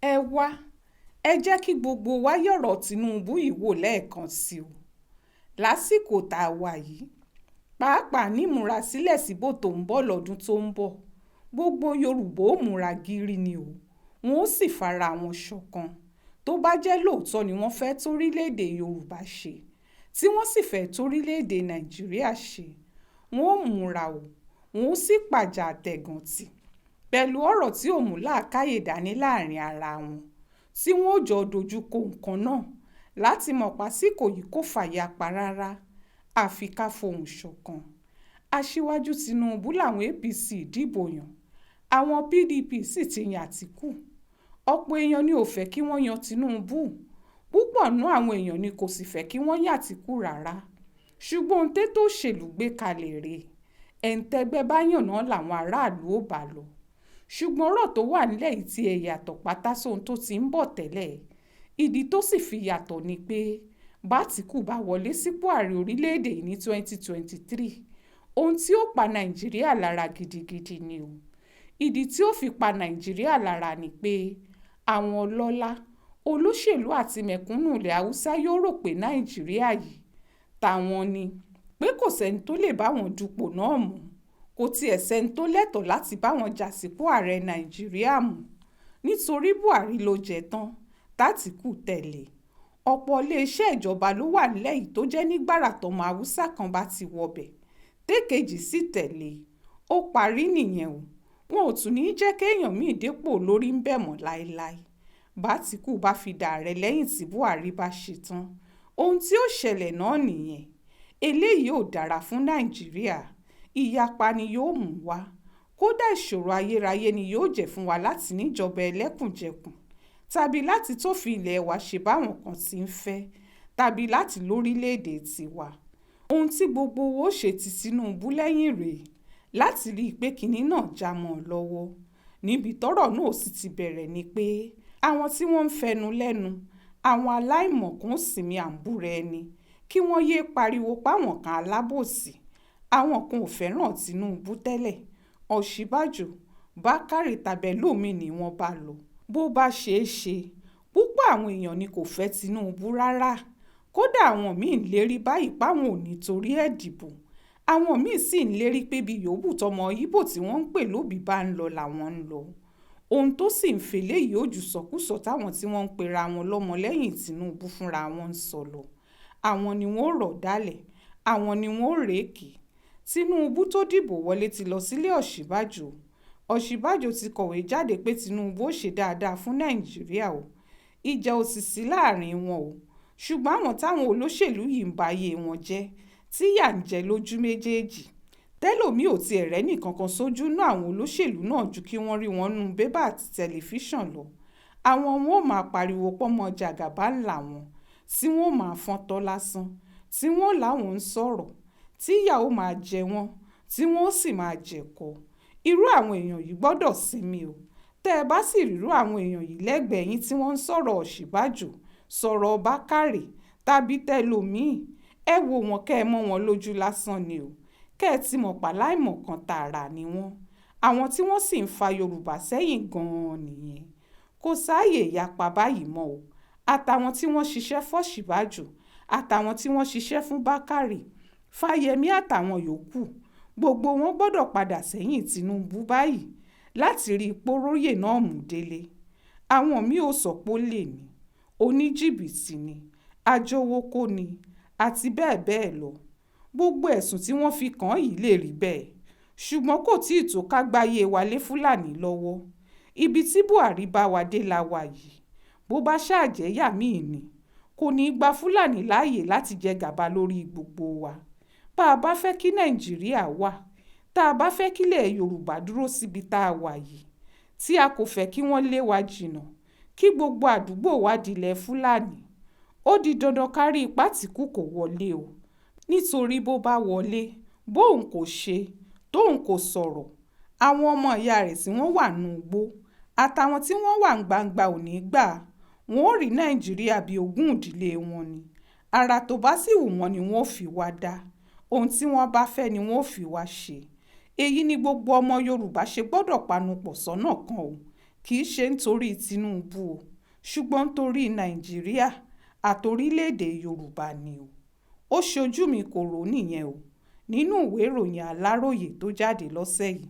ẹ wá ẹ jẹ́ kí gbogbo wa yọ̀rọ̀ Tinubu yìí wò lẹ́ẹ̀kan sí o lásìkò tá a wà yìí pàápàá nímúrasílẹ̀ síbò tó ń bọ̀ lọ́dún tó ń bọ̀ gbogbo Yorùbá ó múra gírí ni o wọn ó sì fara wọn ṣọ̀kan tó bá jẹ́ lóòótọ́ ni wọ́n fẹ́ torílẹ̀-èdè Yorùbá ṣe tí wọ́n sì fẹ́ torílẹ̀-èdè Nàìjíríà ṣe wọn ó múra o wọn ó sì pàjà àtẹ̀gàn tì pẹ̀lú ọ̀rọ̀ tí ò mú làákàyè dání láàrin ara wọn tí wọn ò jọ dojúkọ nǹkan náà láti mọ̀ pásíkò yìí kò fàyàpá rárá àfi ká fohùn ṣọ̀kan. Aṣíwájú Tinubu làwọn APC dìbò yàn àwọn PDP sì ti yan Àtíkù ọ̀pọ̀ èèyàn ni ò fẹ́ kí wọ́n yan Tinubu púpọ̀ nú àwọn èèyàn ni kò sì fẹ́ kí wọ́n yan Àtíkù rárá ṣùgbọ́n ohun tètò òṣèlú gbé kalẹ̀ rèé ẹ̀ǹtẹ̀gbẹ́ bá yàn náà làwọn aráàlú ò bá lọ ṣùgbọ́n ọ̀rọ̀ tó wà nílẹ̀ yìí ti yàtọ̀ pátá sóhun tó ti ń bọ̀ tẹ́lẹ̀ ìdí tó sì fi yàtọ̀ ni pé bÁtíkù bá wọlé sípò ààrẹ orílẹ̀-èdè yìí ní 2023 ohun tí ó pa Nàìjíríà lára gidigidi ni o ìdí tí ó fi pa Nàìjíríà lára ni pé àwọn ọlọ́lá olóṣèlú àti mẹ̀kúnnù ilẹ̀ Haúsá yóò rò pé Nàìjíríà yìí tàwọn ni pé kò sẹ́ni tó lè bá wọn dupò náà mú kò tiẹ̀ sẹ́ni tó lẹ́tọ̀ọ́ láti bá wọn jà sípò ààrẹ Nàìjíríà mú nítorí Buhari ló jẹ tán tÁtíkù tẹ̀lé ọ̀pọ̀ iléeṣẹ́ ìjọba ló wà nílẹ̀ yìí tó jẹ́ nígbàrà tọmọ Haúsá kan bá ti wọbẹ̀ tẹ́kejì sì tẹ̀lé ó parí nìyẹn o wọn ò tún ní jẹ́ kéèyàn míì dépò lórí ń bẹ̀ mọ́ láéláé bÁtíkù bá fi dààrẹ lẹ́yìn tí Buhari bá ṣe tán ohun tí ó ṣẹlẹ̀ náà nìyẹn eléyìí ò dára fún Nàìjíríà ìyapa ni yóò mú wá kódà ìṣòro ayérayé ni yóò jẹ́ fún wa láti níjọba ẹlẹ́kùnjẹkùn tàbí láti tó fi ilẹ̀ wa ṣe báwọn kan ti ń fẹ́ tàbí láti lórílẹ̀‐èdè tiwa ohun tí gbogbo owó ṣe ti Tinubu lẹ́yìn rèé láti rí i pé kinní náà já mọ́ ọ lọ́wọ́ níbi tọ́rọ̀ náà sì ti bẹ̀rẹ̀ ni pé àwọn tí wọ́n ń fẹnu lẹ́nu àwọn aláìmọ̀kan sinmi àǹbúrẹ́ ẹni kí wọ́n yéé pariwo páwọn kan alábòsí àwọn kan ò fẹ́ràn Tinubu tẹ́lẹ̀ Ọ̀ṣínbàjò Bákàrè tàbẹ́lòmíì ni wọ́n bá lọ bó bá ṣeé ṣe púpọ̀ àwọn èèyàn ni kò fẹ́ Tinubu rárá kódà àwọn míì ń lérí báyìí páwọn ò ní torí ẹ̀ dìbò àwọn míì sì ń lérí pé bí yòówù tọmọ Ìgbò tí wọ́n ń pè lóbì bá ń lọ làwọn ń lọ ohun tó sì ń fèlè yìí ó jù sọkúsọ táwọn tí wọ́n ń pera wọn lọ́mọ lẹ́yìn Tinubu fúnra wọn ń sọ lọ àwọn ni wọ́n rọ̀ dálẹ̀ àwọn ni wọ́n rèékì Tinubu tó dìbò wọlé ti lọ sílé Ọ̀ṣínbàjò ti kọ̀wé jáde pé Tinubu ó ṣe dáadáa fún Nàìjíríà o ìjà ò sì sí láàrin wọn o ṣùgbọ́n àwọn táwọn olóṣèlú yìí ń ba ayé wọn jẹ́ tí yà ń jẹ lójú méjèèjì tẹ́lòmíì ò tiẹ̀ rẹ́nì kankan sójú nú àwọn olóṣèlú náà ju kí wọ́n rí wọn nú bébà àti tẹlifíṣàn lọ àwọn wọn ò máa pariwo pọ́mọ jàgàbá ńlá wọn tí wọ́n máa fọ́n tọ́ lásán tí wọ́n láwọn ń sọ̀rọ̀ tí ìyà ó máa jẹ wọ́n tí wọ́n sì máa jẹ̀kọ irú àwọn èèyàn yìí gbọ́dọ̀ sinmi o tẹ́ ẹ bá sì rírú àwọn èèyàn yìí lẹ́gbẹ̀ẹ́ yín tí wọ́n ń sọ̀rọ̀ Ọ̀ṣínbàjò sọ̀rọ̀ Bákàrè tàbí tẹlòmíì ẹ wo wọn kẹ́ ẹ mọ́ wọn lójú lásán ni o kẹ́ ẹ ti mọ̀ pàláìmọ̀kan tààrà ni wọ́n àwọn tí wọ́n sì ń fa Yorùbá sẹ́yìn gan-an nìyẹn kò sáàyè ìyapa báyìí mọ́ o àtàwọn tí wọ́n ṣiṣẹ́ f'Ọ̀ṣínbàjò àtàwọn tí wọ́n ṣiṣẹ́ fún Bákàrè Fáyẹmí àtàwọn yòókù gbogbo wọn gbọ́dọ̀ padà sẹ́yìn Tinubu báyìí láti rí ipò róyè náà mú délé àwọn míì ò sọ pé ó lè ní oníjìbìtì ni ajówókó ni àti bẹ́ẹ̀ bẹ́ẹ̀ lọ gbogbo ẹ̀sùn tí wọ́n fi kàn án yìí lè rí bẹ́ẹ̀ ṣùgbọ́n kò tí ì tó ká gbáyé wa lé Fúlàní lọ́wọ́ ibi tí Buhari bá wa dé la wà yìí bó bá ṣàjẹ́yà míì ni kò ní í gba Fúlàní láàyè láti jẹ gàba lórí gbogbo wa bá a bá fẹ́ kí Nàìjíríà wà tá a bá fẹ́ kílẹ̀ Yorùbá dúró síbi tá a wà yìí tí a kò fẹ́ kí wọ́n lé wa jìnnà kí gbogbo àdúgbò wa dilẹ̀ Fúlàní ó di dandan kárí ipá Àtíkù kò wọlé o nítorí bó bá wọlé bóun kò ṣe tóun kò sọ̀rọ̀ àwọn ọmọ ìyá rẹ̀ tí wọ́n wà nù igbó àtàwọn tí wọ́n wà ń gbangba ò ní gbà wọ́n ò rí Nàìjíríà bí ogún ìdílé wọn ni ara tó bá sì wù wọ́n ni wọ́n ò fi wá dá ohun tí wọ́n bá fẹ́ ni wọ́n ò fi wá ṣe èyí ni gbogbo ọmọ Yorùbá ṣe gbọ́dọ̀ panupọ̀ sọ́nà kan o kì í ṣe nítorí Tinubu o ṣùgbọ́n nítorí Nàìjíríà àtorílẹ̀-èdè Yorùbá ni o. Ó ṣojú mi kò rò nìyẹn o nínú ìwé ìròyìn Aláròyé tó jáde lọ́sẹ̀ yìí.